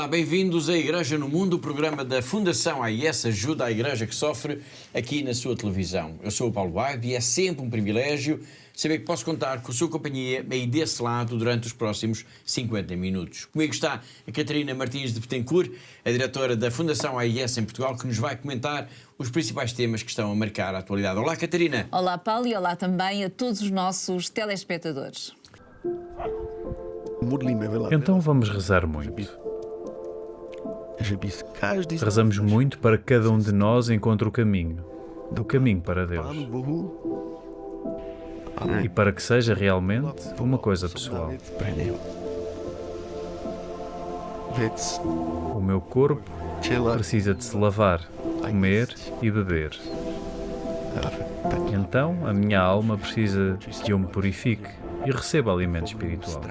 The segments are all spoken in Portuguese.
Olá, bem-vindos à Igreja no Mundo, o programa da Fundação AIS Ajuda à Igreja que Sofre, aqui na sua televisão. Eu sou o Paulo Baib e é sempre um privilégio saber que posso contar com a sua companhia aí desse lado durante os próximos 50 minutos. Comigo está a Catarina Martins de Betancourt, a diretora da Fundação AIS em Portugal, que nos vai comentar os principais temas que estão a marcar a atualidade. Olá, Catarina. Olá, Paulo, e olá também a todos os nossos telespectadores. Então vamos rezar muito. Rezamos muito para que cada um de nós encontre o caminho para Deus. E para que seja realmente uma coisa pessoal. O meu corpo precisa de se lavar, comer e beber. Então a minha alma precisa que eu me purifique e receba alimento espiritual.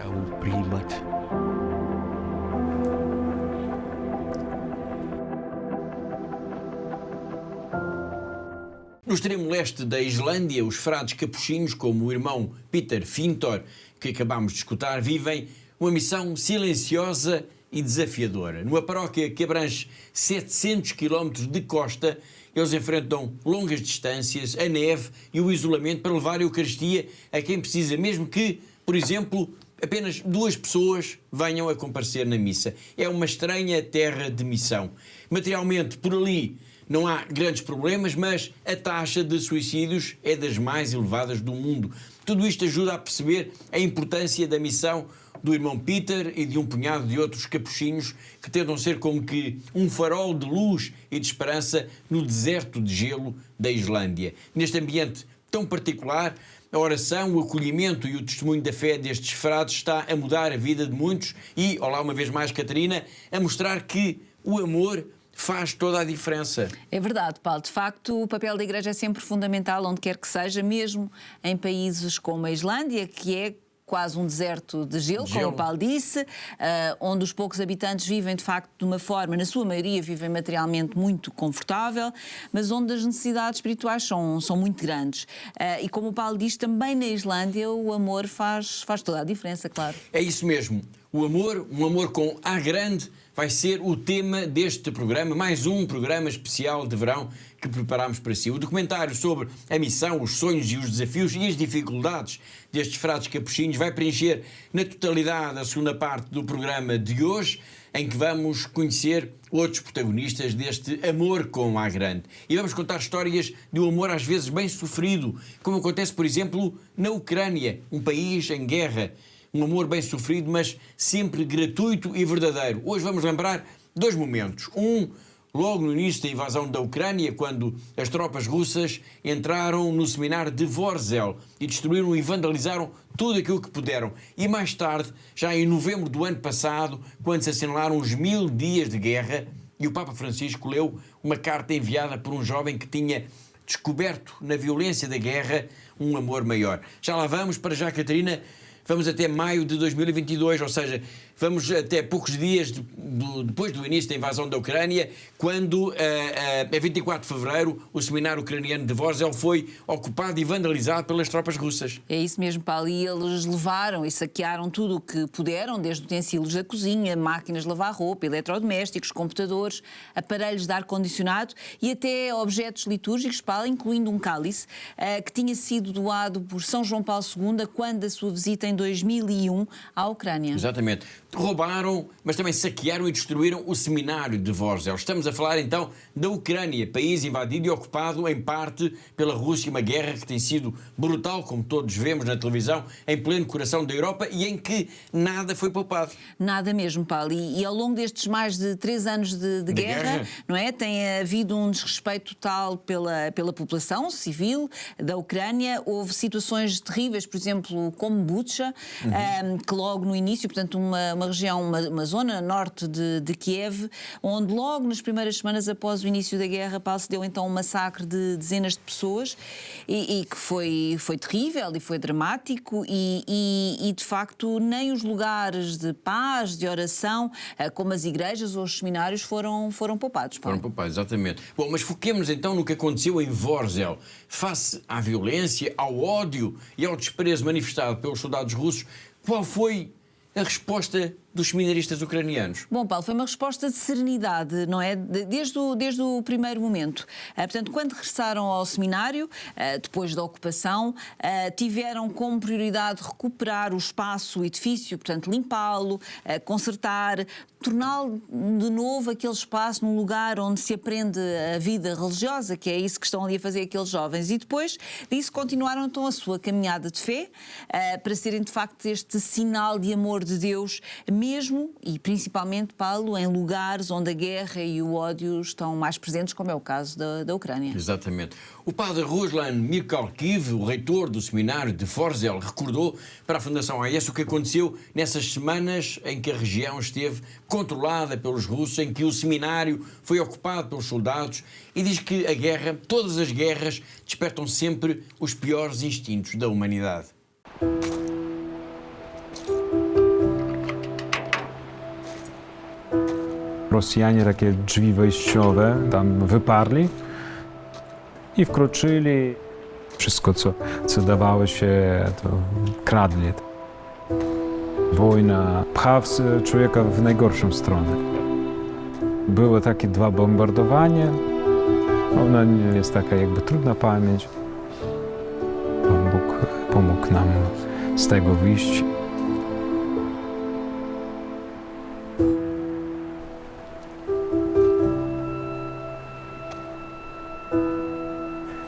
No extremo leste da Islândia, os frades capuchinhos, como o irmão Peter Fintor, que acabámos de escutar, vivem uma missão silenciosa e desafiadora. Numa paróquia que abrange 700 km de costa, eles enfrentam longas distâncias, a neve e o isolamento para levar a Eucaristia a quem precisa, mesmo que, por exemplo, apenas 2 pessoas venham a comparecer na missa. É uma estranha terra de missão. Materialmente, por ali, não há grandes problemas, mas a taxa de suicídios é das mais elevadas do mundo. Tudo isto ajuda a perceber a importância da missão do irmão Peter e de um punhado de outros capuchinhos que tentam ser como que um farol de luz e de esperança no deserto de gelo da Islândia. Neste ambiente tão particular, a oração, o acolhimento e o testemunho da fé destes frades está a mudar a vida de muitos e, olá uma vez mais, Catarina, a mostrar que o amor faz toda a diferença. É verdade, Paulo. De facto, o papel da Igreja é sempre fundamental, onde quer que seja, mesmo em países como a Islândia, que é quase um deserto de gelo, como o Paulo disse, onde os poucos habitantes vivem, de facto, de uma forma, na sua maioria, vivem materialmente muito confortável, mas onde as necessidades espirituais são muito grandes. E como o Paulo diz, também na Islândia o amor faz toda a diferença, claro. É isso mesmo. O amor, um amor com A grande, vai ser o tema deste programa, mais um programa especial de verão que preparámos para si. O documentário sobre a missão, os sonhos e os desafios e as dificuldades destes frades capuchinhos vai preencher na totalidade a segunda parte do programa de hoje, em que vamos conhecer outros protagonistas deste amor com A grande. E vamos contar histórias de um amor às vezes bem sofrido, como acontece, por exemplo, na Ucrânia, um país em guerra. Um amor bem sofrido, mas sempre gratuito e verdadeiro. Hoje vamos lembrar 2 momentos. Logo no início da invasão da Ucrânia, quando as tropas russas entraram no seminário de Vorzel e destruíram e vandalizaram tudo aquilo que puderam. E mais tarde, já em novembro do ano passado, quando se assinalaram os 1000 dias de guerra, e o Papa Francisco leu uma carta enviada por um jovem que tinha descoberto na violência da guerra um amor maior. Já lá vamos, para já, Catarina. Vamos até maio de 2022, ou seja, vamos até poucos dias depois do início da invasão da Ucrânia, quando, a 24 de fevereiro, o seminário ucraniano de Vorzel foi ocupado e vandalizado pelas tropas russas. É isso mesmo, Paulo, e eles levaram e saquearam tudo o que puderam, desde utensílios da cozinha, máquinas de lavar roupa, eletrodomésticos, computadores, aparelhos de ar-condicionado e até objetos litúrgicos, Paulo, incluindo um cálice que tinha sido doado por São João Paulo II quando a sua visita em 2001 à Ucrânia. Exatamente. Roubaram, mas também saquearam e destruíram o seminário de Vorzel. Estamos a falar então da Ucrânia, país invadido e ocupado em parte pela Rússia, uma guerra que tem sido brutal, como todos vemos na televisão, em pleno coração da Europa e em que nada foi poupado. Nada mesmo, Paulo. E ao longo destes mais de 3 anos de guerra, não é? Tem havido um desrespeito total pela população civil da Ucrânia. Houve situações terríveis, por exemplo, como Bucha, que logo no início, portanto, uma região, uma zona norte de Kiev, onde logo nas primeiras semanas após o início da guerra, Paulo, se deu então um massacre de dezenas de pessoas e que foi terrível e foi dramático e de facto nem os lugares de paz, de oração, como as igrejas ou os seminários foram poupados. Paulo. Foram poupados, exatamente. Bom, mas foquemos então no que aconteceu em Vorzel. Face à violência, ao ódio e ao desprezo manifestado pelos soldados russos, qual foi a resposta dos seminaristas ucranianos? Bom, Paulo, foi uma resposta de serenidade, não é? Desde o primeiro momento. Portanto, quando regressaram ao seminário, depois da ocupação, tiveram como prioridade recuperar o espaço, o edifício, portanto, limpá-lo, consertar, torná-lo de novo aquele espaço num lugar onde se aprende a vida religiosa, que é isso que estão ali a fazer aqueles jovens. E depois disso continuaram então a sua caminhada de fé, para serem de facto este sinal de amor de Deus, mesmo e principalmente, Paulo, em lugares onde a guerra e o ódio estão mais presentes, como é o caso da Ucrânia. Exatamente. O padre Ruslan Mikhalkiv, o reitor do seminário de Forzel, recordou para a Fundação AES o que aconteceu nessas semanas em que a região esteve controlada pelos russos, em que o seminário foi ocupado pelos soldados, e diz que a guerra, todas as guerras, despertam sempre os piores instintos da humanidade. Rosjanie takie drzwi wejściowe tam wyparli i wkroczyli. Wszystko, co dawało się, to kradli. Wojna pcha człowieka w najgorszą stronę. Były takie 2 bombardowania. Ona jest taka jakby trudna pamięć. Pan Bóg pomógł nam z tego wyjść.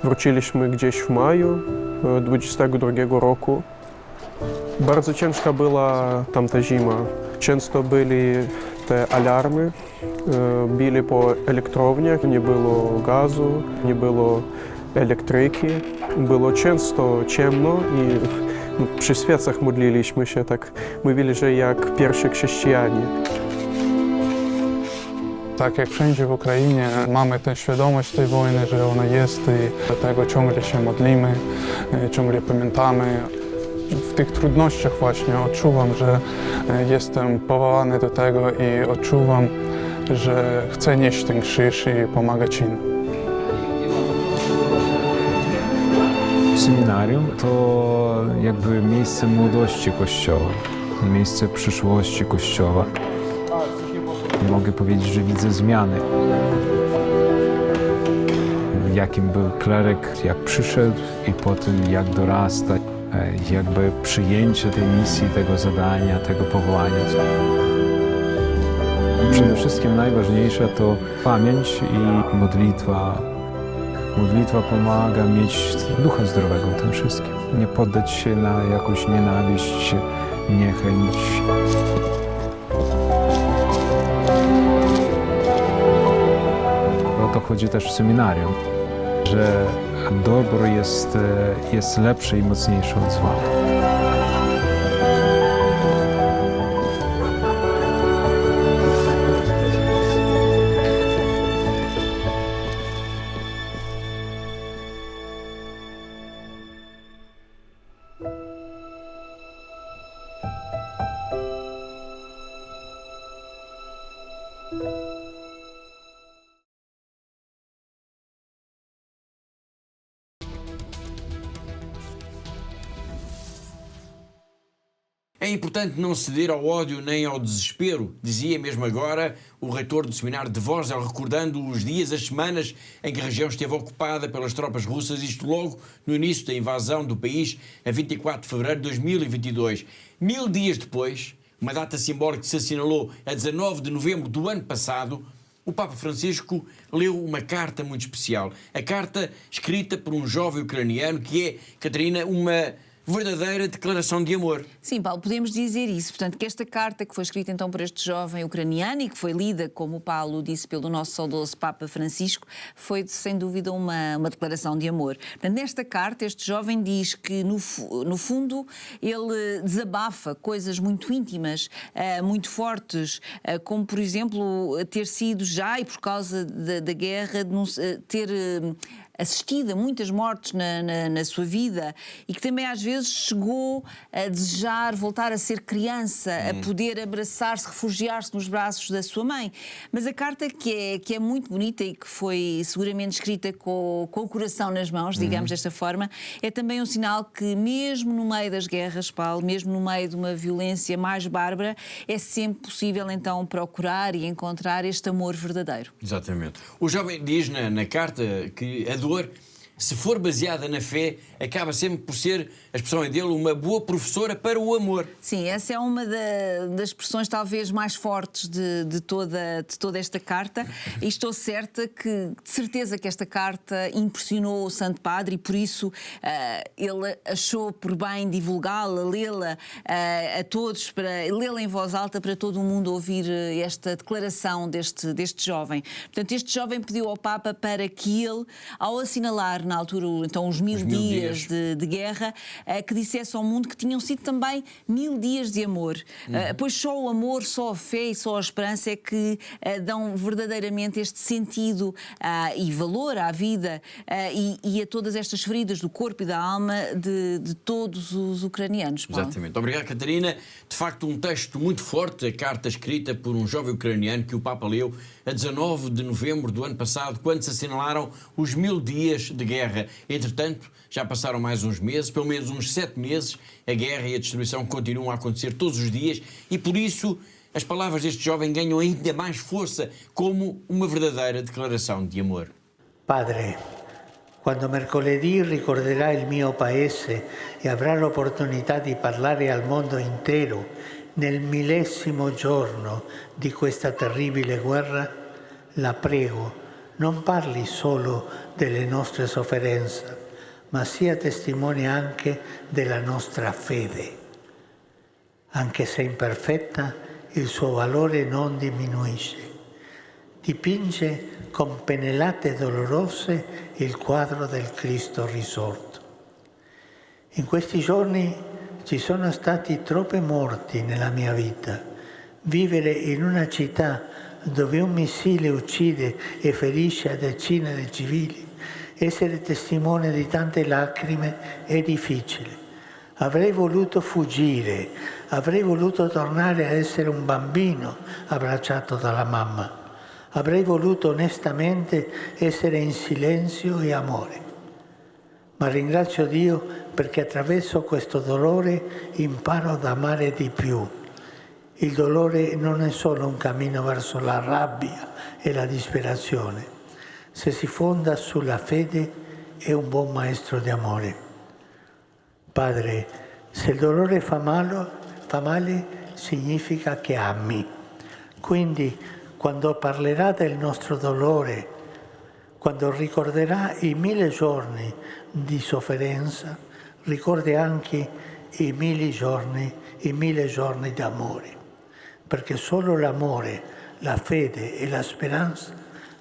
Wróciliśmy gdzieś w maju 22 roku. Bardzo ciężka była tamta zima. Często byli te alarmy, bili po elektrowniach, nie było gazu, nie było elektryki. Było często ciemno i przy świecach modliliśmy się, tak mówili, że jak pierwsi chrześcijanie. Tak jak wszędzie w Ukrainie mamy tę świadomość tej wojny, że ona jest i dlatego ciągle się modlimy, ciągle pamiętamy. W tych trudnościach właśnie odczuwam, że jestem powołany do tego i odczuwam, że chcę nieść ten krzyż i pomagać innym. Seminarium to jakby miejsce młodości Kościoła, miejsce przyszłości Kościoła. Mogę powiedzieć, że widzę zmiany. Jakim był kleryk, jak przyszedł i potem jak dorasta, jakby przyjęcie tej misji, tego zadania, tego powołania. Przede wszystkim najważniejsze to pamięć i modlitwa. Modlitwa pomaga mieć ducha zdrowego w tym wszystkim. Nie poddać się na jakąś nienawiść, niechęć. O to chodzi też w seminarium, że dobro jest lepsze i mocniejsze od zła. É importante não ceder ao ódio nem ao desespero, dizia mesmo agora o reitor do seminário de Vorzel, recordando os dias, as semanas em que a região esteve ocupada pelas tropas russas, isto logo no início da invasão do país, a 24 de fevereiro de 2022. 1000 dias depois, uma data simbólica que se assinalou a 19 de novembro do ano passado, o Papa Francisco leu uma carta muito especial. A carta escrita por um jovem ucraniano que é, Catarina, uma verdadeira declaração de amor. Sim, Paulo, podemos dizer isso. Portanto, que esta carta que foi escrita então por este jovem ucraniano e que foi lida, como o Paulo disse, pelo nosso saudoso Papa Francisco, foi sem dúvida uma declaração de amor. Portanto, nesta carta este jovem diz que no fundo ele desabafa coisas muito íntimas, muito fortes, como por exemplo ter sido já, e por causa da guerra, ter assistido a muitas mortes na sua vida e que também às vezes chegou a desejar voltar a ser criança, a poder abraçar-se, refugiar-se nos braços da sua mãe. Mas a carta que é muito bonita e que foi seguramente escrita com o coração nas mãos, digamos desta forma, é também um sinal que mesmo no meio das guerras, Paulo, mesmo no meio de uma violência mais bárbara, é sempre possível então procurar e encontrar este amor verdadeiro. Exatamente. O jovem diz na carta que a dor, se for baseada na fé, acaba sempre por ser, a expressão é dele, uma boa professora para o amor. Sim, essa é uma das expressões talvez mais fortes de toda esta carta, e estou certa que, de certeza que esta carta impressionou o Santo Padre e por isso ele achou por bem divulgá-la, lê-la a todos, para lê-la em voz alta para todo o mundo ouvir esta declaração deste jovem. Portanto, este jovem pediu ao Papa para que ele, ao assinalar na altura então os 1000 dias de guerra, que dissesse ao mundo que tinham sido também 1000 dias de amor. Pois só o amor, só a fé e só a esperança é que dão verdadeiramente este sentido e valor à vida e a todas estas feridas do corpo e da alma de todos os ucranianos. Paulo. Exatamente. Obrigado, Catarina. De facto, um texto muito forte, a carta escrita por um jovem ucraniano que o Papa leu a 19 de novembro do ano passado, quando se assinalaram os 1000 dias de guerra. Entretanto, já passaram mais uns meses, pelo menos uns 7 meses, a guerra e a destruição continuam a acontecer todos os dias e, por isso, as palavras deste jovem ganham ainda mais força como uma verdadeira declaração de amor. Padre, quando mercoledì ricorderà il mio paese e avrà l'opportunità di parlare al mondo intero nel 1000° giorno di questa terribile guerra, la prego, non parli solo delle nostre sofferenze, ma sia testimone anche della nostra fede. Anche se imperfetta, il suo valore non diminuisce. Dipinge con pennellate dolorose il quadro del Cristo risorto. In questi giorni ci sono stati troppi morti nella mia vita. Vivere in una città dove un missile uccide e ferisce a decine di civili, essere testimone di tante lacrime è difficile. Avrei voluto fuggire, avrei voluto tornare a essere un bambino abbracciato dalla mamma. Avrei voluto onestamente essere in silenzio e amore. Ma ringrazio Dio perché attraverso questo dolore imparo ad amare di più. Il dolore non è solo un cammino verso la rabbia e la disperazione. Se si fonda sulla fede è un buon maestro di amore. Padre, se il dolore fa male significa che ami. Quindi quando parlerà del nostro dolore, quando ricorderà i 1000 giorni di sofferenza, ricordi anche i 1000 giorni d'amore. Perché solo l'amore, la fede e la speranza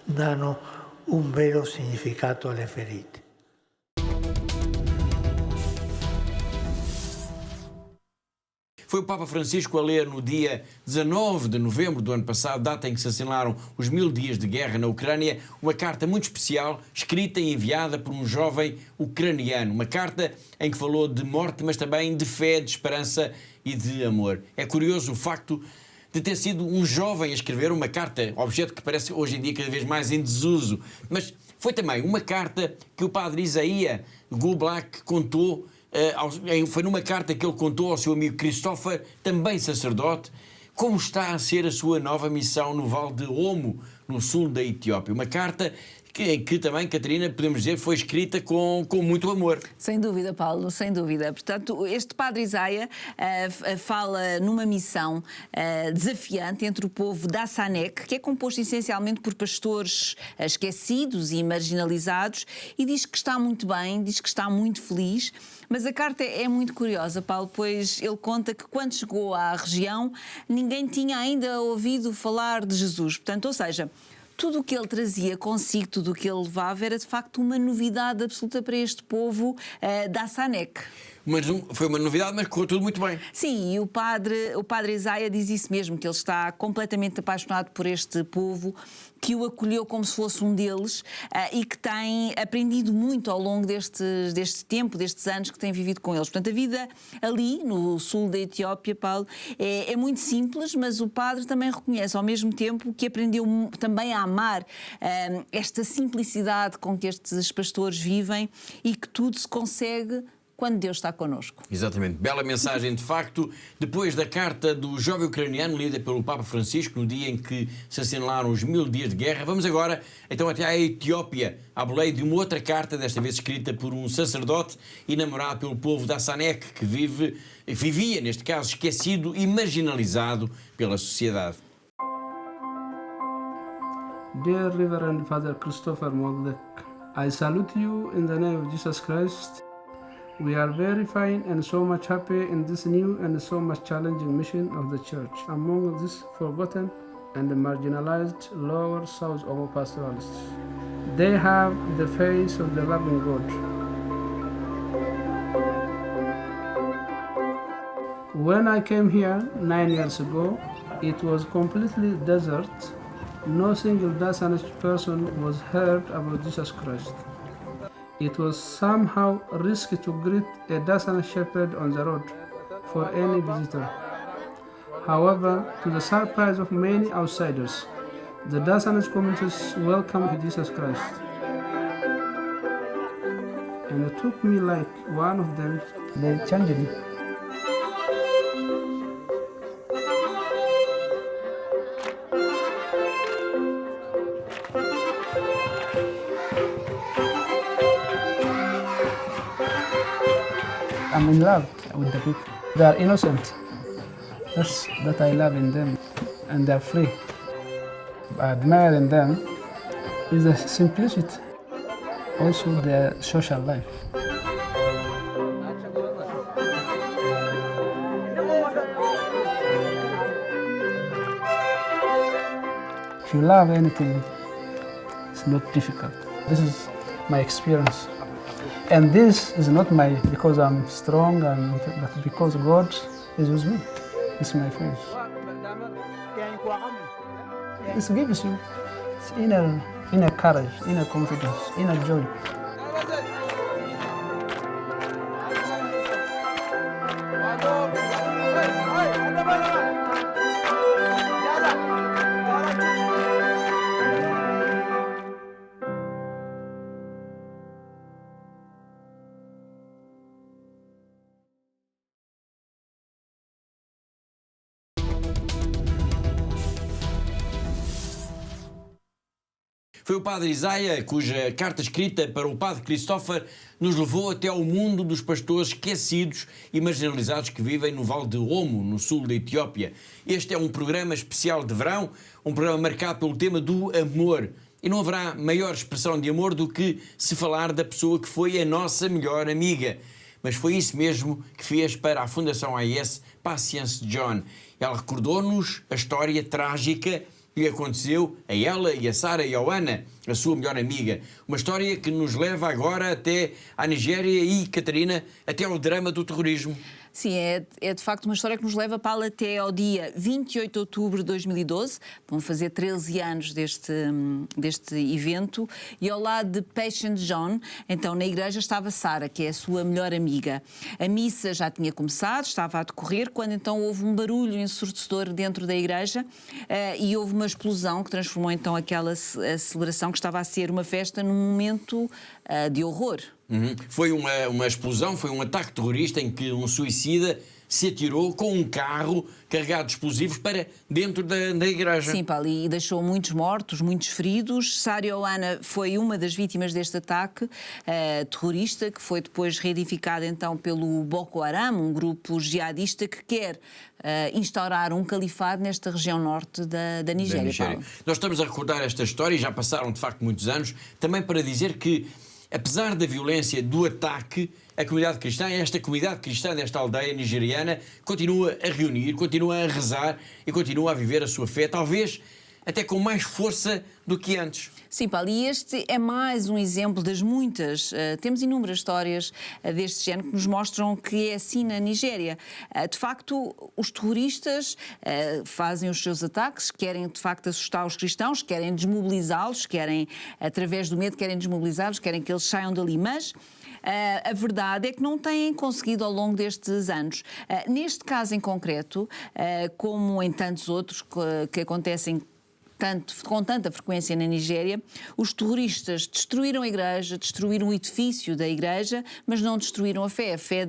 danno un vero significato alle ferite. Foi o Papa Francisco a ler no dia 19 de novembro do ano passado, data em que se assinalaram os 1000 dias de guerra na Ucrânia, uma carta muito especial, escrita e enviada por um jovem ucraniano. Uma carta em que falou de morte, mas também de fé, de esperança e de amor. É curioso o facto de ter sido um jovem a escrever uma carta, objeto que parece hoje em dia cada vez mais em desuso, mas foi também uma carta que o padre Isaías Gulblack contou. Foi numa carta que ele contou ao seu amigo Christopher, também sacerdote, como está a ser a sua nova missão no Vale de Omo, no sul da Etiópia. Uma carta que também, Catarina, podemos dizer, foi escrita com muito amor. Sem dúvida, Paulo, sem dúvida. Portanto, este padre Isaías fala numa missão desafiante entre o povo da Sanek, que é composto essencialmente por pastores esquecidos e marginalizados, e diz que está muito bem, diz que está muito feliz. Mas a carta é muito curiosa, Paulo, pois ele conta que quando chegou à região ninguém tinha ainda ouvido falar de Jesus. Portanto, ou seja, tudo o que ele trazia consigo, tudo o que ele levava era de facto uma novidade absoluta para este povo da Sanek. Mas foi uma novidade, mas correu tudo muito bem. Sim, e o padre Isaia diz isso mesmo, que ele está completamente apaixonado por este povo, que o acolheu como se fosse um deles e que tem aprendido muito ao longo deste tempo, destes anos que tem vivido com eles. Portanto, a vida ali, no sul da Etiópia, Paulo, é muito simples, mas o padre também reconhece ao mesmo tempo que aprendeu também a amar esta simplicidade com que estes pastores vivem e que tudo se consegue quando Deus está connosco. Exatamente. Bela mensagem, de facto, depois da carta do jovem ucraniano lida pelo Papa Francisco no dia em que se assinalaram os 1000 dias de guerra. Vamos agora, então, até à Etiópia, à boleia de uma outra carta, desta vez escrita por um sacerdote e namorado pelo povo da Sanek, que vivia, neste caso, esquecido e marginalizado pela sociedade. Dear Reverend Father Christopher Moldek, I salute you in the name of Jesus Christ. We are very fine and so much happy in this new and so much challenging mission of the Church among these forgotten and marginalized lower South Omo pastoralists. They have the face of the loving God. When I came here 9 years ago, it was completely desert. No single Dasanich person was heard about Jesus Christ. It was somehow risky to greet a Dasan shepherd on the road for any visitor. However, to the surprise of many outsiders, the Dasanich communities welcomed Jesus Christ. And it took me like one of them, they changed me. I'm in love with the people. They are innocent. That's that I love in them, and they are free. I admire in them is the simplicity, also their social life. If you love anything, it's not difficult. This is my experience. And this is not because I'm strong, but because God is with me. It's my faith. This gives you inner courage, inner confidence, inner joy. Foi o padre Isaia, cuja carta escrita para o padre Christopher nos levou até ao mundo dos pastores esquecidos e marginalizados que vivem no Vale de Omo, no sul da Etiópia. Este é um programa especial de verão, um programa marcado pelo tema do amor. E não haverá maior expressão de amor do que se falar da pessoa que foi a nossa melhor amiga. Mas foi isso mesmo que fez para a Fundação AIS Patience John. Ela recordou-nos a história trágica que aconteceu a ela e a Sara Ioana, a sua melhor amiga. Uma história que nos leva agora até à Nigéria e, Catarina, até ao drama do terrorismo. Sim, é de facto uma história que nos leva, Paulo, até ao dia 28 de outubro de 2012. Vão fazer 13 anos deste evento. E ao lado de Patient John, então na igreja estava Sara, que é a sua melhor amiga. A missa já tinha começado, estava a decorrer, quando então houve um barulho ensurdecedor dentro da igreja e houve uma explosão que transformou então aquela celebração que estava a ser uma festa num momento de horror. Foi uma explosão, foi um ataque terrorista em que um suicida se atirou com um carro carregado de explosivos para dentro da igreja. Sim, Paulo, e deixou muitos mortos, muitos feridos. Sara Ioana foi uma das vítimas deste ataque terrorista, que foi depois reedificado então pelo Boko Haram, um grupo jihadista que quer instaurar um califado nesta região norte da Nigéria. Paulo. Nós estamos a recordar esta história, e já passaram de facto muitos anos, também para dizer que, apesar da violência do ataque, a comunidade cristã, esta comunidade cristã desta aldeia nigeriana, continua a reunir, continua a rezar e continua a viver a sua fé, talvez até com mais força do que antes. Sim, Paulo, e este é mais um exemplo das muitas. Temos inúmeras histórias deste género que nos mostram que é assim na Nigéria. De facto, os terroristas fazem os seus ataques, querem de facto assustar os cristãos, querem desmobilizá-los, querem, através do medo, querem desmobilizá-los, querem que eles saiam dali, mas a verdade é que não têm conseguido ao longo destes anos. Neste caso em concreto, como em tantos outros que acontecem com tanta frequência na Nigéria, os terroristas destruíram a igreja, destruíram o edifício da igreja, mas não destruíram a fé. A fé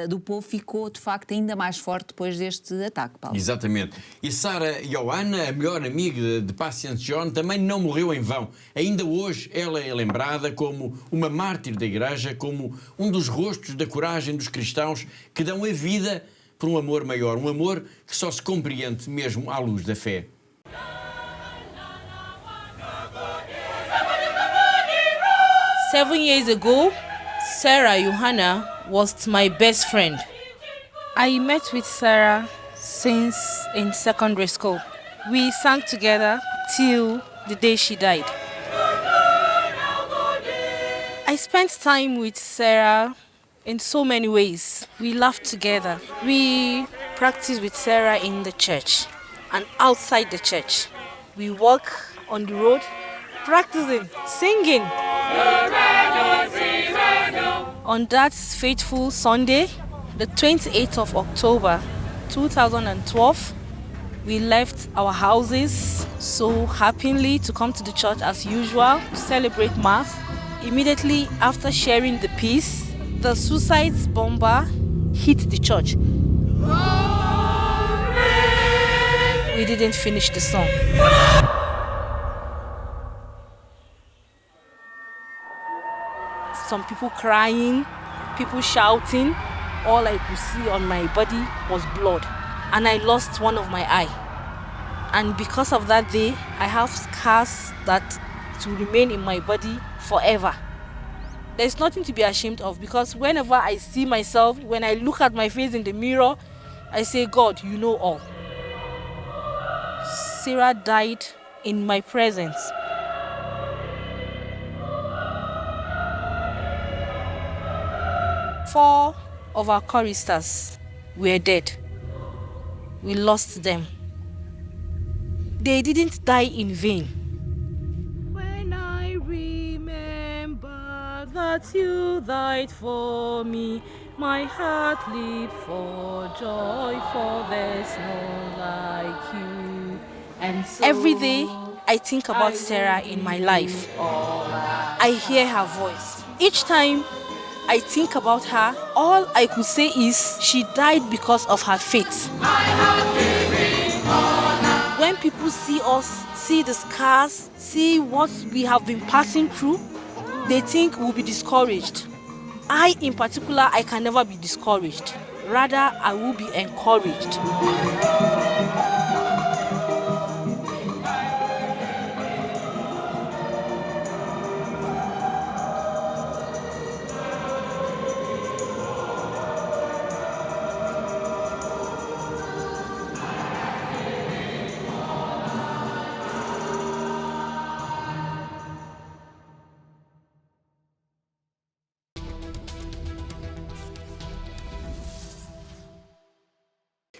do povo ficou, de facto, ainda mais forte depois deste ataque, Paulo. Exatamente. E Sarah Johanna, a melhor amiga de Patient John, também não morreu em vão. Ainda hoje ela é lembrada como uma mártir da igreja, como um dos rostos da coragem dos cristãos que dão a vida por um amor maior, um amor que só se compreende mesmo à luz da fé. 7 years ago, Sarah Johanna was my best friend. I met with Sarah since in secondary school. We sang together till the day she died. I spent time with Sarah in so many ways. We laughed together. We practiced with Sarah in the church and outside the church. We walk on the road, practicing, singing. On that fateful Sunday, the 28th of October 2012, we left our houses so happily to come to the church as usual to celebrate Mass. Immediately after sharing the peace, the suicide bomber hit the church. We didn't finish the song. Some people crying, people shouting. All I could see on my body was blood. And I lost one of my eye. And because of that day, I have scars that will remain in my body forever. There's nothing to be ashamed of, because whenever I see myself, when I look at my face in the mirror, I say, God, you know all. Sarah died in my presence. Four of our choristers were dead. We lost them. They didn't die in vain. When I remember that you died for me, my heart leaps for joy, for there's none like you. And so every day I think about Sarah in my life. I hear her voice. Each time I think about her, all I could say is she died because of her faith. When people see us, see the scars, see what we have been passing through, they think we'll be discouraged. I, in particular, I can never be discouraged. Rather, I will be encouraged.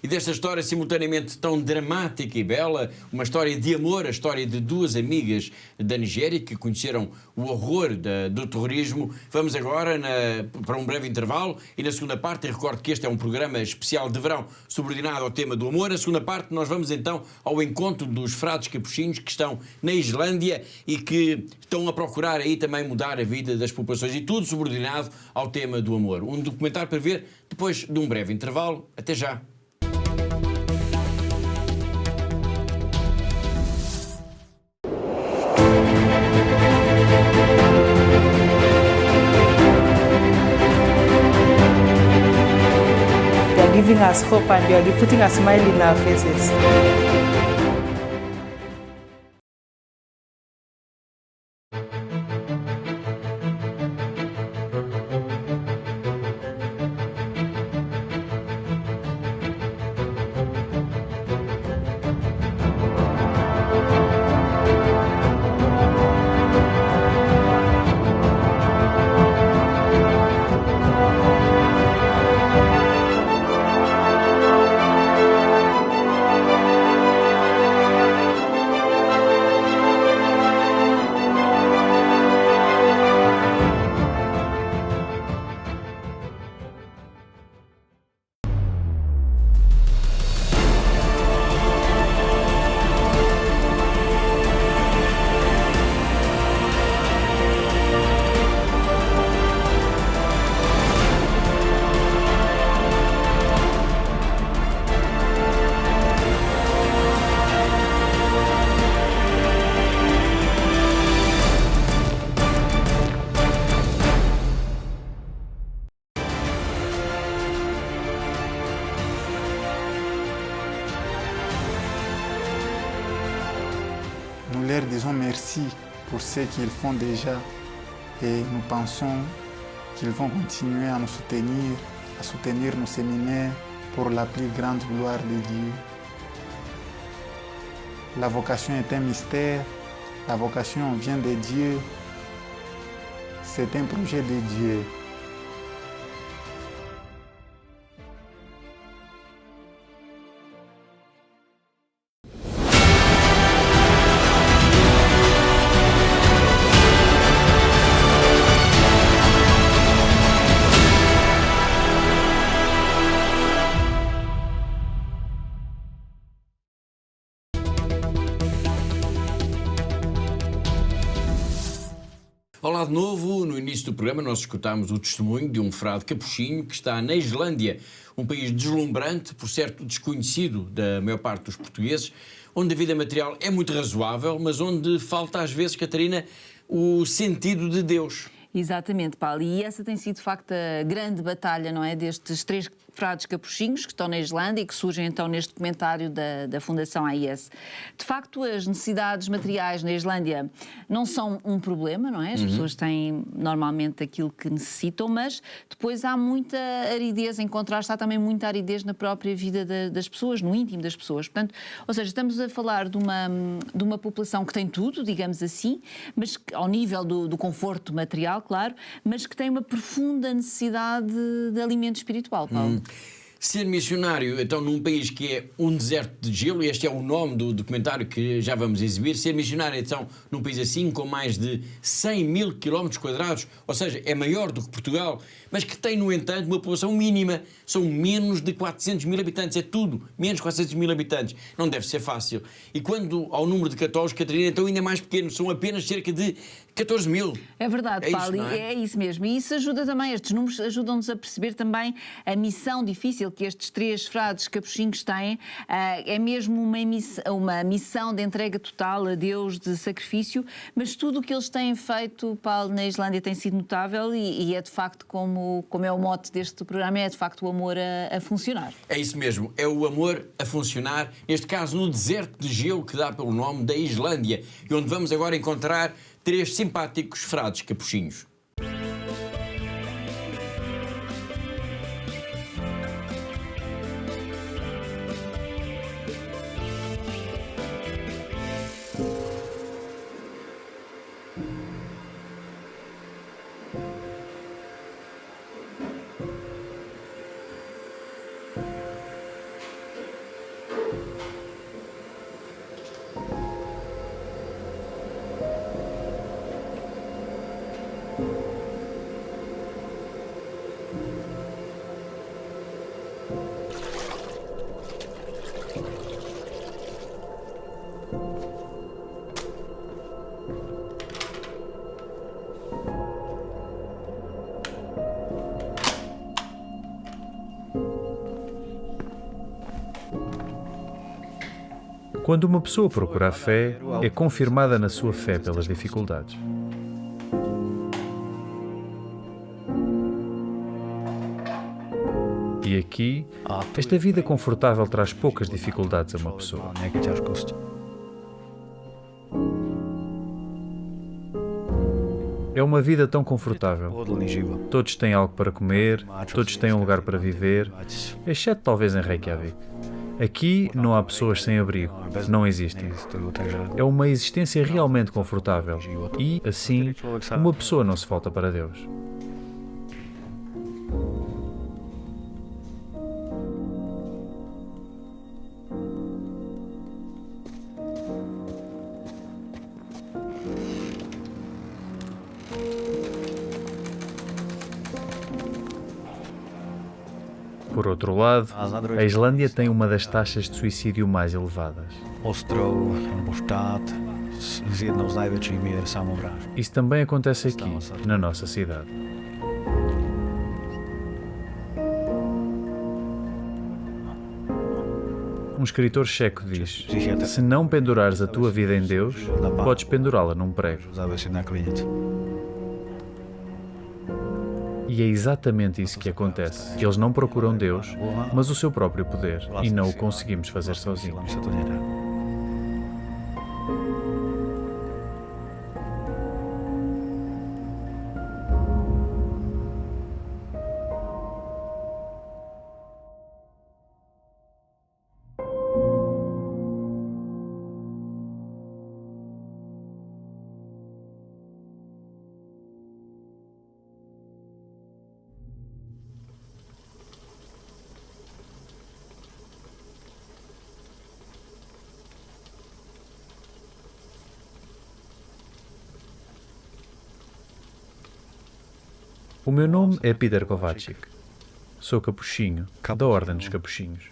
E desta história simultaneamente tão dramática e bela, uma história de amor, a história de duas amigas da Nigéria que conheceram o horror do terrorismo. Vamos agora para um breve intervalo e na segunda parte, eu recordo que este é um programa especial de verão subordinado ao tema do amor. Na segunda parte nós vamos então ao encontro dos frades capuchinhos que estão na Islândia e que estão a procurar aí também mudar a vida das populações, e tudo subordinado ao tema do amor. Um documentário para ver depois de um breve intervalo. Até já! Giving us hope and you are putting a smile in our faces. disons merci pour ce qu'ils font déjà et nous pensons qu'ils vont continuer à nous soutenir, à soutenir nos séminaires pour la plus grande gloire de Dieu. La vocation est un mystère, la vocation vient de Dieu, c'est un projet de Dieu. Olá de novo. No início do programa nós escutámos o testemunho de um frade capuchinho que está na Islândia, um país deslumbrante, por certo desconhecido da maior parte dos portugueses, onde a vida material é muito razoável, mas onde falta às vezes, Catarina, o sentido de Deus. Exatamente, Paulo. E essa tem sido, de facto, a grande batalha, não é, destes 3 frades capuchinhos que estão na Islândia e que surgem então neste documentário da Fundação AIS. De facto, as necessidades materiais na Islândia não são um problema, não é? As pessoas têm normalmente aquilo que necessitam, mas depois há muita aridez, em contraste, há também muita aridez na própria vida das pessoas, no íntimo das pessoas. Portanto, ou seja, estamos a falar de uma população que tem tudo, digamos assim, mas ao nível do conforto material, claro, mas que tem uma profunda necessidade de alimento espiritual, Paulo. Ser missionário, então, num país que é um deserto de gelo, e este é o nome do documentário que já vamos exibir, ser missionário, então, num país assim, com mais de 100 mil km², ou seja, é maior do que Portugal, mas que tem, no entanto, uma população mínima. São menos de 400 mil habitantes, é tudo, menos 400 mil habitantes. Não deve ser fácil. E quando ao número de católicos, Catarina, então ainda é mais pequeno, são apenas cerca de 14 mil. É verdade, Paulo, isso, é isso mesmo. E isso ajuda também, estes números ajudam-nos a perceber também a missão difícil que estes 3 frades capuchinhos têm. É mesmo uma missão de entrega total a Deus, de sacrifício, mas tudo o que eles têm feito, Paulo, na Islândia tem sido notável e é de facto, como é o mote deste programa, é de facto o amor a funcionar. É isso mesmo, é o amor a funcionar, neste caso no deserto de gelo que dá pelo nome da Islândia, e onde vamos agora encontrar 3 simpáticos frades capuchinhos. Quando uma pessoa procura a fé, é confirmada na sua fé pelas dificuldades. E aqui, esta vida confortável traz poucas dificuldades a uma pessoa. É uma vida tão confortável. Todos têm algo para comer, todos têm um lugar para viver, exceto talvez em Reykjavik. Aqui não há pessoas sem abrigo, não existem. É uma existência realmente confortável e, assim, uma pessoa não se volta para Deus. Por outro lado, a Islândia tem uma das taxas de suicídio mais elevadas. Isso também acontece aqui, na nossa cidade. Um escritor checo diz: se não pendurares a tua vida em Deus, podes pendurá-la num prego. E é exatamente isso que acontece. Eles não procuram Deus, mas o seu próprio poder, e não o conseguimos fazer sozinhos. O meu nome é Peter Kovacic. Sou capuchinho, da Ordem dos Capuchinhos.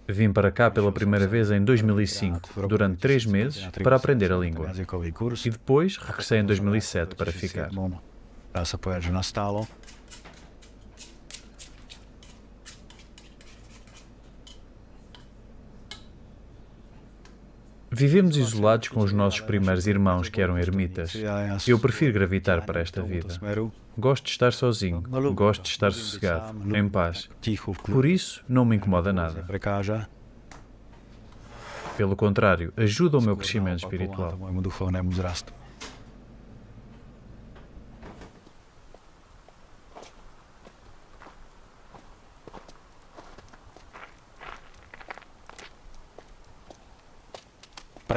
Vim para cá pela primeira vez em 2005, durante 3 meses, para aprender a língua. E depois regressei em 2007 para ficar. Vivemos isolados com os nossos primeiros irmãos que eram ermitas. Eu prefiro gravitar para esta vida. Gosto de estar sozinho, gosto de estar sossegado, em paz. Por isso, não me incomoda nada. Pelo contrário, ajuda o meu crescimento espiritual.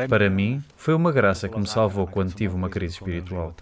Para mim, foi uma graça que me salvou quando tive uma crise espiritual.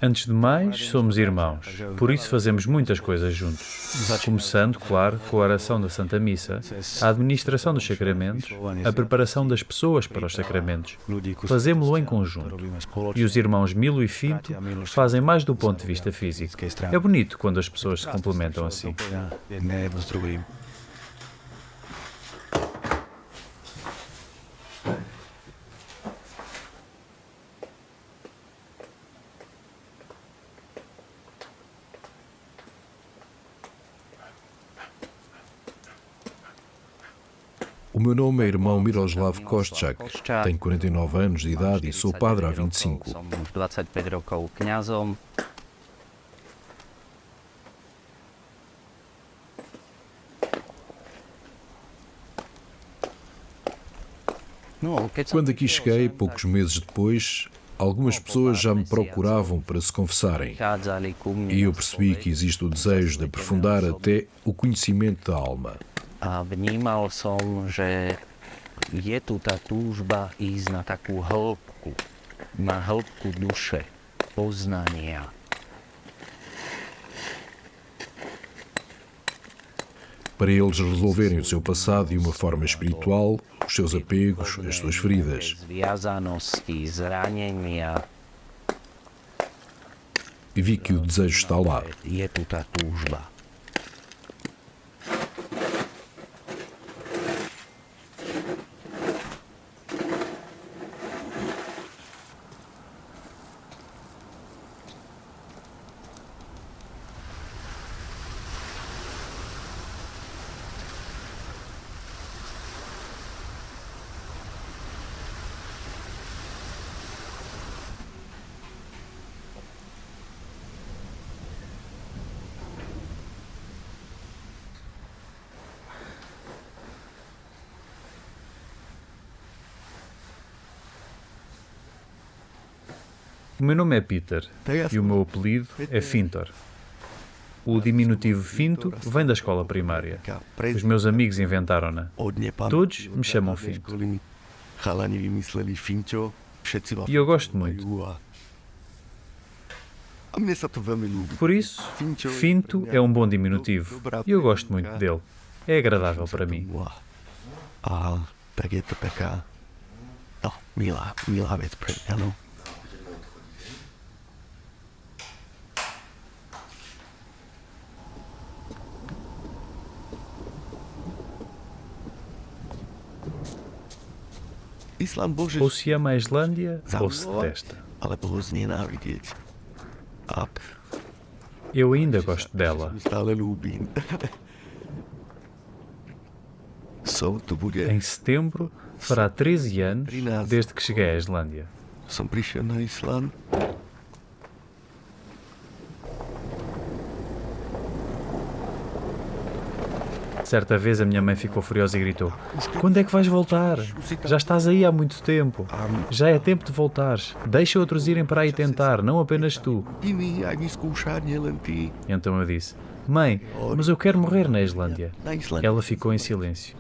Antes de mais, somos irmãos, por isso fazemos muitas coisas juntos. Começando, claro, com a oração da Santa Missa, a administração dos sacramentos, a preparação das pessoas para os sacramentos. Fazemo-lo em conjunto. E os irmãos Milo e Finto fazem mais do ponto de vista físico. É bonito quando as pessoas se complementam assim. O meu nome é irmão Miroslav Koschak, tenho 49 anos de idade e sou padre há 25. Quando aqui cheguei, poucos meses depois, algumas pessoas já me procuravam para se confessarem. E eu percebi que existe o desejo de aprofundar até o conhecimento da alma. A vnímal som, že je tu tá túžba ísť na takú hĺbku, na hĺbku duše, poznania. Para eles resolverem o seu passado de uma forma espiritual, os seus apegos, as suas feridas. Zviazanosti, zranenia. E vi que o desejo está lá. Je tu tá túžba. O meu nome é Peter e o meu apelido é Fintor. O diminutivo Finto vem da escola primária. Os meus amigos inventaram-na. Todos me chamam Finto. E eu gosto muito. Por isso, Finto é um bom diminutivo e eu gosto muito dele. É agradável para mim. Ou se ama a Islândia, ou se detesta. Eu ainda gosto dela. Em setembro, fará 13 anos desde que cheguei à Islândia. Certa vez a minha mãe ficou furiosa e gritou: "Quando é que vais voltar? Já estás aí há muito tempo. Já é tempo de voltares. Deixa outros irem para aí tentar, não apenas tu." Então eu disse: "Mãe, mas eu quero morrer na Islândia." Ela ficou em silêncio.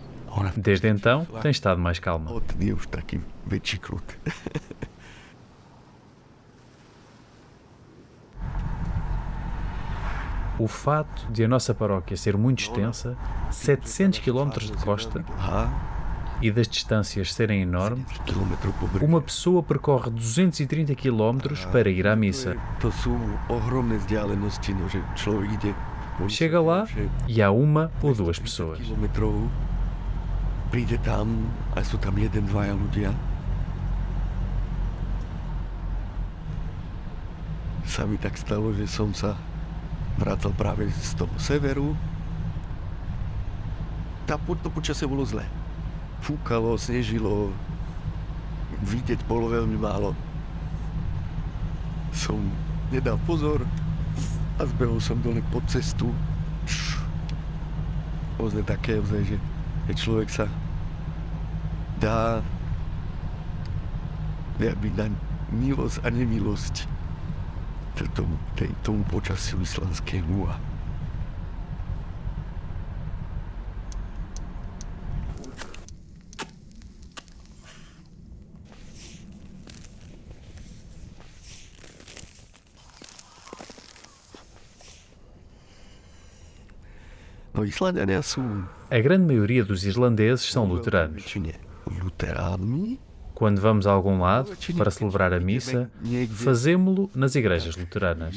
Desde então, tem estado mais calma. O fato de a nossa paróquia ser muito extensa, 700 km de costa, e das distâncias serem enormes, uma pessoa percorre 230 km para ir à missa. Chega lá e há uma ou duas pessoas. Sami tak stalo, že som sa vracal práve z toho severu. To počasie bolo zlé. Fúkalo, snežilo, vidieť bolo veľmi málo. Som nedal pozor a zbehol som dole pod cestu. Ozne také, že človek sa dá byť na milosť a nemilosť tomu počasiu islandskému. A grande maioria dos islandeses são luteranos. Quando vamos a algum lado para celebrar a missa, fazemo-lo nas igrejas luteranas.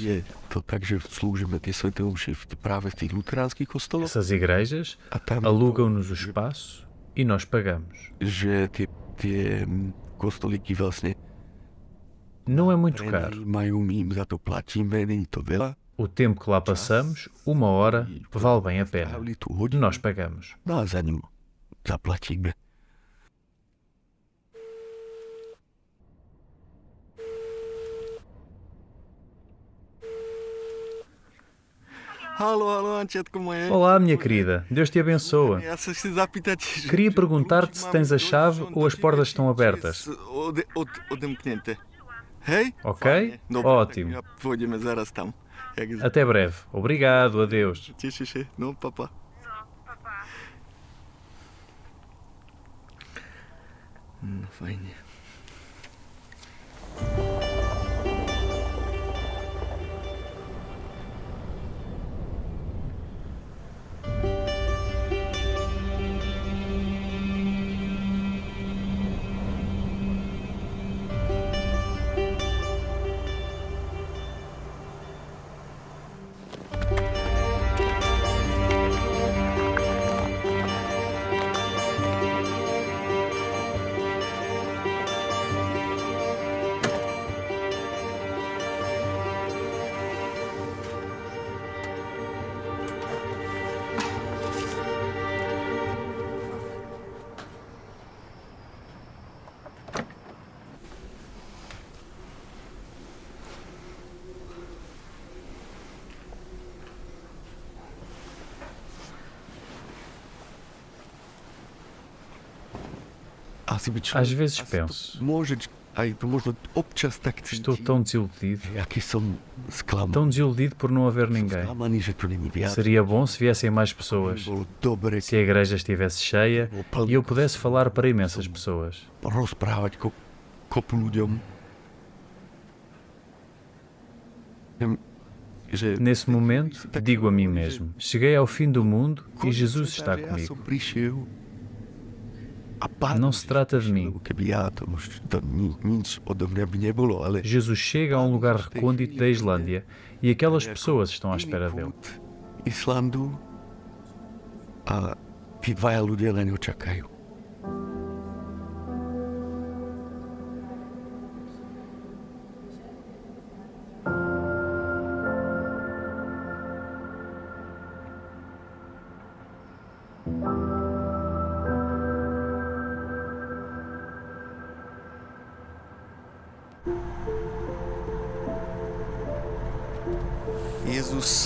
Essas igrejas alugam-nos o espaço e nós pagamos. Não é muito caro. O tempo que lá passamos, 1 hora, vale bem a pena. Nós pagamos. Olá, minha querida. Deus te abençoa. Queria perguntar-te se tens a chave ou as portas estão abertas. Ok? Ótimo. Até breve. Obrigado. Adeus. Fajnie. Às vezes penso, estou tão desiludido. Tão desiludido por não haver ninguém. Seria bom se viessem mais pessoas, se a igreja estivesse cheia e eu pudesse falar para imensas pessoas. Nesse momento, digo a mim mesmo, cheguei ao fim do mundo e Jesus está comigo. Não se trata de mim. Jesus chega a um lugar recôndito da Islândia e aquelas pessoas estão à espera dele.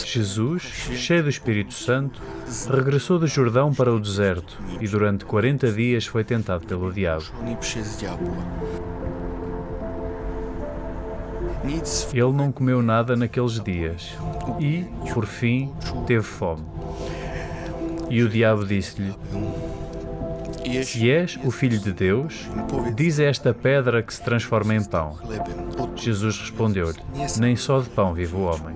Jesus, cheio do Espírito Santo, regressou do Jordão para o deserto e durante 40 dias foi tentado pelo diabo. Ele não comeu nada naqueles dias e, por fim, teve fome. E o diabo disse-lhe: Se és o Filho de Deus, diz a esta pedra que se transforma em pão. Jesus respondeu-lhe: Nem só de pão vive o homem.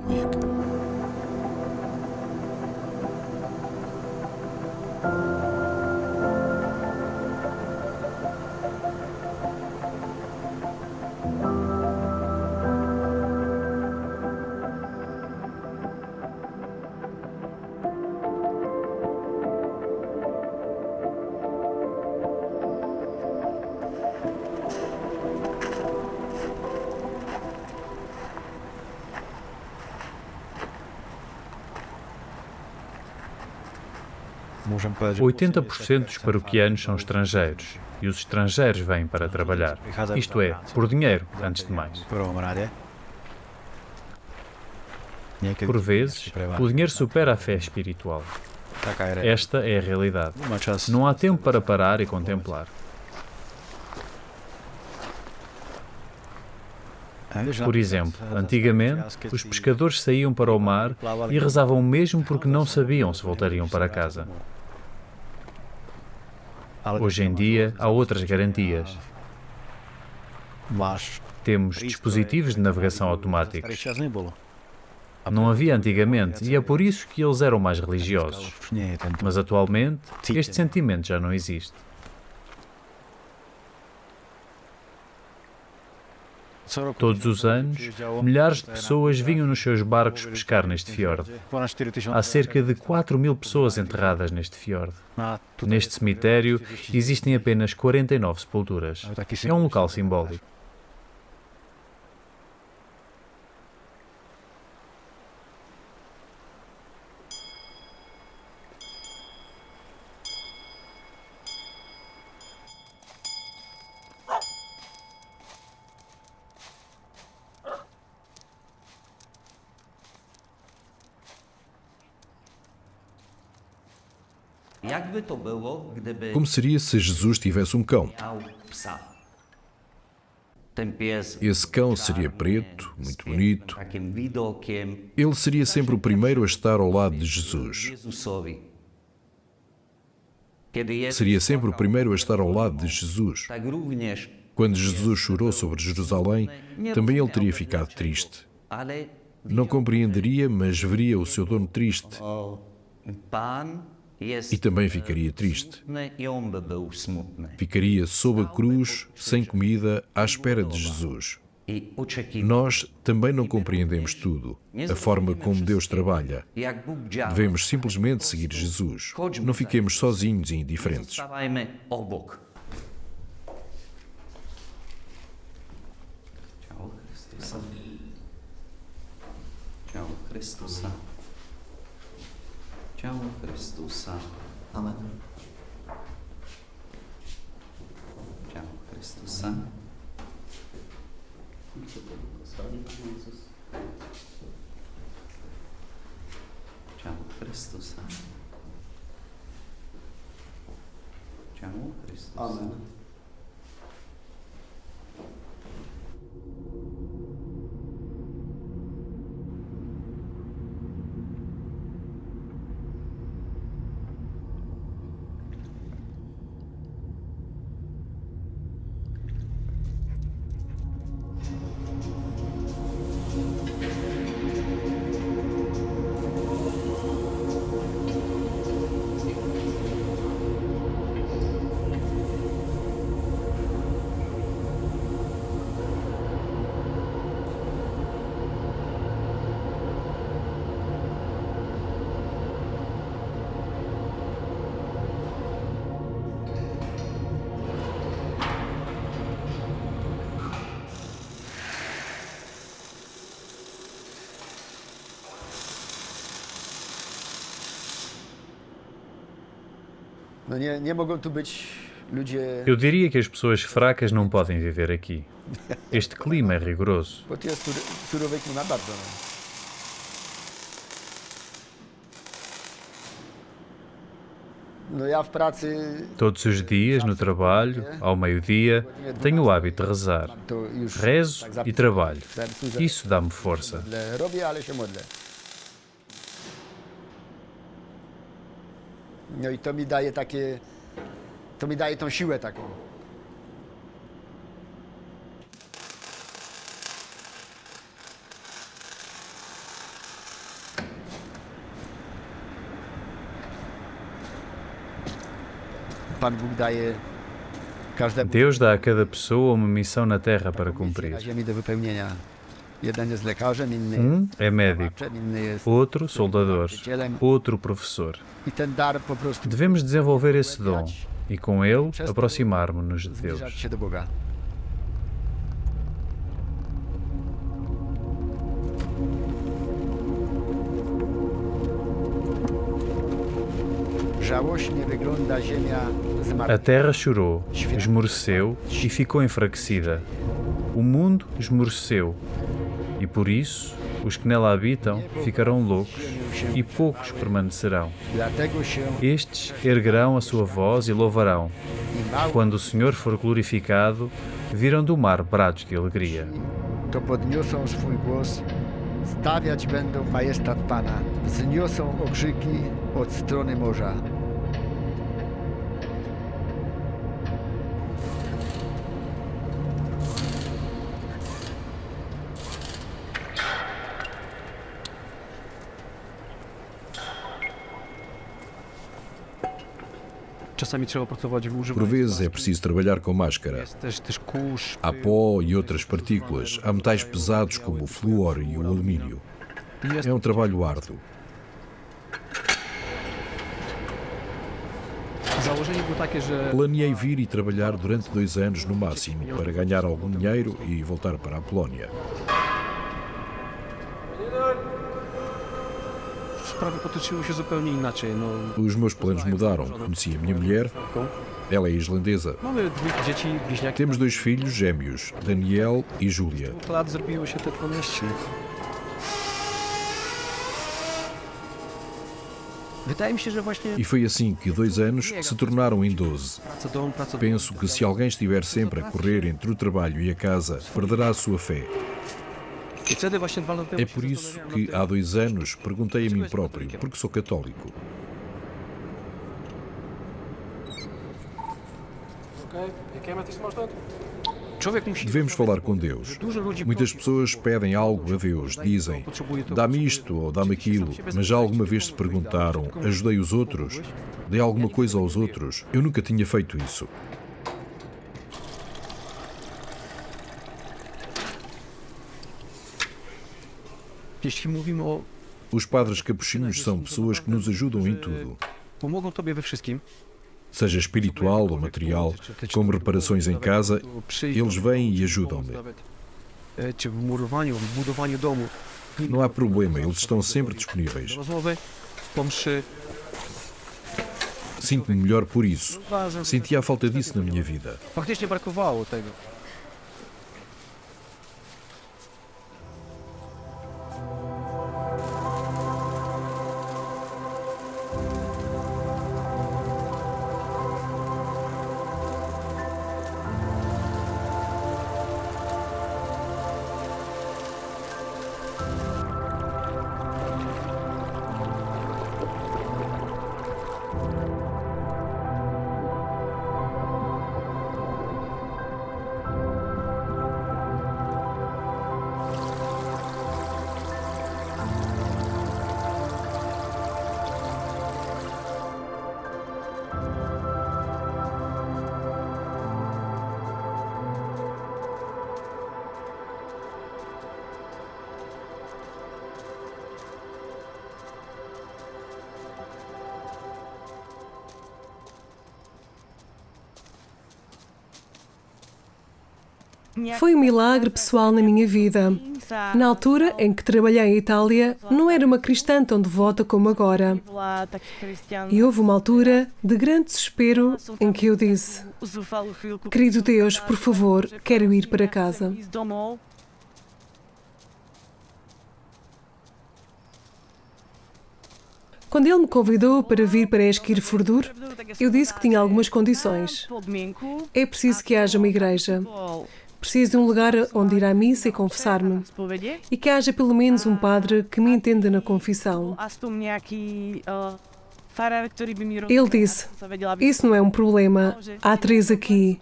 Możemy 80% dos paroquianos são estrangeiros e os estrangeiros vêm para trabalhar. Isto é, por dinheiro, antes de mais. Por vezes, o dinheiro supera a fé espiritual. Esta é a realidade. Não há tempo para parar e contemplar. Por exemplo, antigamente, os pescadores saíam para o mar e rezavam mesmo porque não sabiam se voltariam para casa. Hoje em dia, há outras garantias. Temos dispositivos de navegação automáticos. Não havia antigamente, e é por isso que eles eram mais religiosos. Mas atualmente, este sentimento já não existe. Todos os anos, milhares de pessoas vinham nos seus barcos pescar neste fiorde. Há cerca de 4.000 pessoas enterradas neste fiorde. Neste cemitério, existem apenas 49 sepulturas. É um local simbólico. Como seria se Jesus tivesse um cão? Esse cão seria preto, muito bonito. Ele seria sempre o primeiro a estar ao lado de Jesus. Seria sempre o primeiro a estar ao lado de Jesus. Quando Jesus chorou sobre Jerusalém, também ele teria ficado triste. Não compreenderia, mas veria o seu dono triste. E também ficaria triste. Ficaria sob a cruz, sem comida, à espera de Jesus. Nós também não compreendemos tudo, a forma como Deus trabalha. Devemos simplesmente seguir Jesus. Não fiquemos sozinhos e indiferentes. Ciao Chrystusa. Amen. Ciao Chrystusa. Ciao Chrystusa. Ciao Chrystusa. Amen. Eu diria que as pessoas fracas não podem viver aqui. Este clima é rigoroso. Todos os dias, no trabalho, ao meio-dia, tenho o hábito de rezar. Rezo e trabalho. Isso dá-me força. No i to mi daje tą siłę taką. Pan Bóg daje każdemu. Deus dá a cada pessoa uma missão na Terra para cumprir. Na ziemi do wypełnienia. Jeden jest lekarzem, inny É médico, outro soldador, outro professor. I ten dar po prostu Devemos desenvolver esse dom e com ele aproximar-nos de Deus. zbliżać się do Boga. Żałośnie wygląda ziemia A zmarła. terra chorou, esmoreceu e ficou enfraquecida. O mundo esmoreceu e por isso os que nela habitam ficarão loucos e poucos permanecerão. Dlatego się Estes erguerão a sua voz e louvarão. Quando o Senhor for glorificado, virão do mar brados de alegria. to podniosą swój głos, stawiać będą majestat Pana, wzniosą okrzyki od strony morza. Por vezes é preciso trabalhar com máscara. Há pó e outras partículas. Há metais pesados como o flúor e o alumínio. É um trabalho árduo. Planeei vir e trabalhar durante 2 anos no máximo para ganhar algum dinheiro e voltar para a Polónia. Os meus planos mudaram. Conheci a minha mulher. Ela é islandesa. Temos 2 filhos gêmeos, Daniel e Júlia. E foi assim que 2 anos se tornaram em 12. Penso que se alguém estiver sempre a correr entre o trabalho e a casa, perderá a sua fé. É por isso que há 2 anos perguntei a mim próprio, porque sou católico. Devemos falar com Deus. Muitas pessoas pedem algo a Deus, dizem, dá-me isto ou dá-me aquilo, mas já alguma vez se perguntaram, ajudei os outros? Dei alguma coisa aos outros? Eu nunca tinha feito isso. Os padres capuchinhos são pessoas que nos ajudam em tudo. Seja espiritual ou material, como reparações em casa, eles vêm e ajudam-me. Não há problema, eles estão sempre disponíveis. Sinto-me melhor por isso. Sentia a falta disso na minha vida. Foi um milagre pessoal na minha vida. Na altura em que trabalhei em Itália, não era uma cristã tão devota como agora. E houve uma altura de grande desespero em que eu disse: querido Deus, por favor, quero ir para casa. Quando ele me convidou para vir para Eskirfurdur, eu disse que tinha algumas condições. É preciso que haja uma igreja. Preciso de um lugar onde ir à missa e confessar-me. E que haja pelo menos um padre que me entenda na confissão. Ele disse, isso não é um problema, há 3 aqui.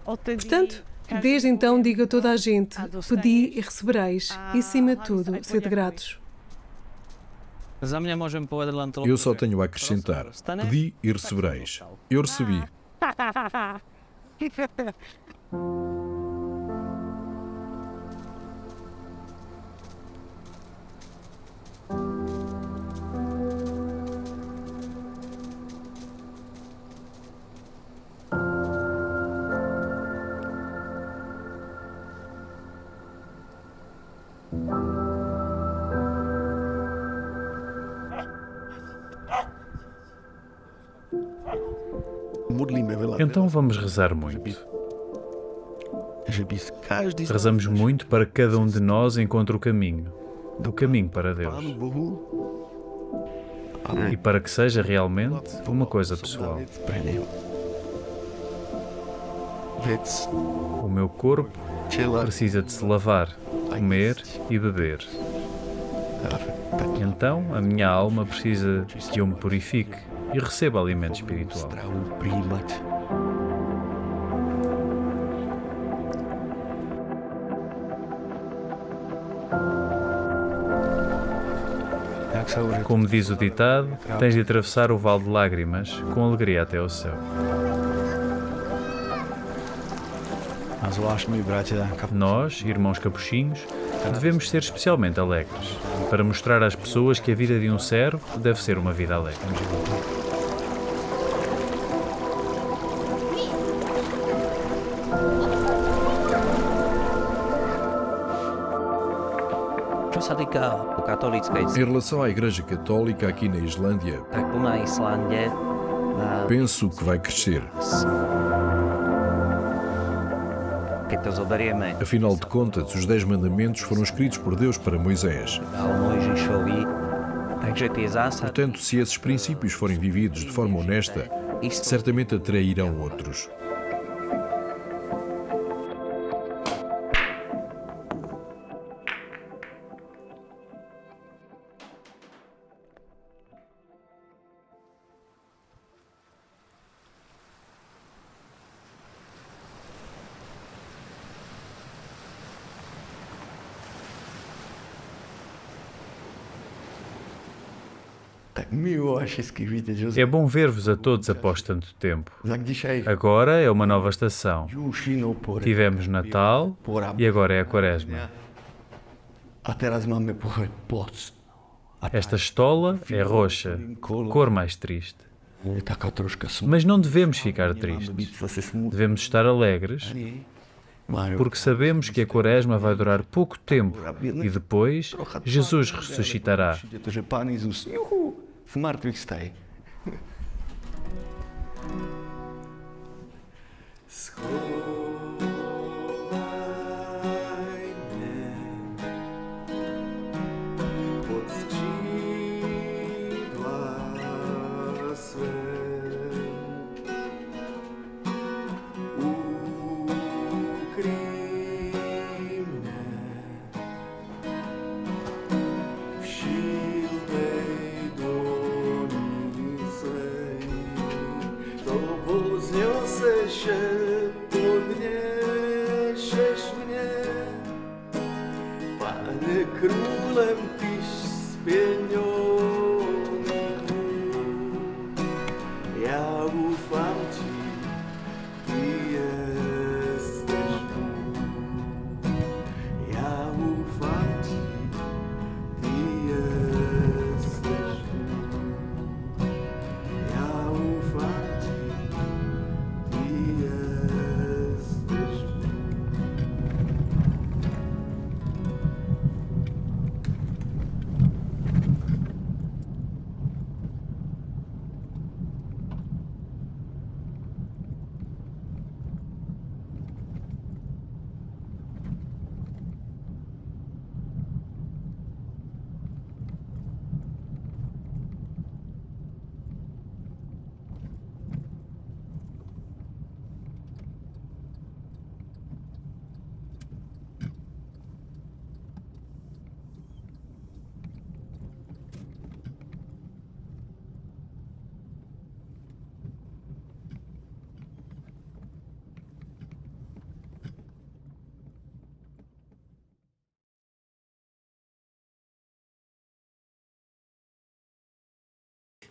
Portanto, desde então digo a toda a gente, pedi e recebereis, e acima de tudo, sede gratos. Eu só tenho a acrescentar. Pedi e recebereis. Eu recebi. Então vamos rezar muito. Rezamos muito para que cada um de nós encontre o caminho para Deus. E para que seja realmente uma coisa pessoal. O meu corpo precisa de se lavar, comer e beber. Então a minha alma precisa que eu me purifique e receba alimento espiritual. Como diz o ditado, tens de atravessar o vale de lágrimas com alegria até ao céu. Nós, irmãos capuchinhos, devemos ser especialmente alegres, para mostrar às pessoas que a vida de um servo deve ser uma vida alegre. Em relação à Igreja Católica aqui na Islândia, penso que vai crescer. Afinal de contas, os 10 mandamentos foram escritos por Deus para Moisés. Portanto, se esses princípios forem vividos de forma honesta, certamente atrairão outros. É bom ver-vos a todos após tanto tempo. Agora é uma nova estação. Tivemos Natal e agora é a Quaresma. Esta estola é roxa, cor mais triste. Mas não devemos ficar tristes. Devemos estar alegres, porque sabemos que a Quaresma vai durar pouco tempo e depois Jesus ressuscitará. Wzniosę się, podniesiesz mnie, Panie Królem, Tyś spieniony. Ja ufam Ci, Ty jesteś Bóg. Ja ufam Ci, Ty jesteś Bóg. Ja ufam Ci.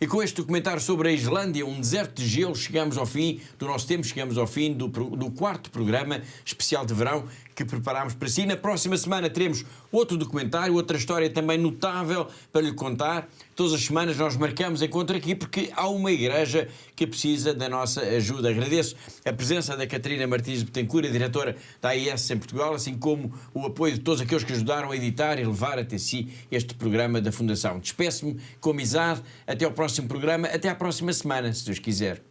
E com este documentário sobre a Islândia, um deserto de gelo, chegamos ao fim do nosso tempo, chegamos ao fim do 4º programa especial de verão que preparámos para si. Na próxima semana teremos outro documentário, outra história também notável para lhe contar. Todas as semanas nós marcamos encontro aqui porque há uma igreja que precisa da nossa ajuda. Agradeço a presença da Catarina Martins Betancourt, a diretora da AIS em Portugal, assim como o apoio de todos aqueles que ajudaram a editar e levar até si este programa da Fundação. Despeço-me com amizade. Até ao próximo programa, até à próxima semana, se Deus quiser.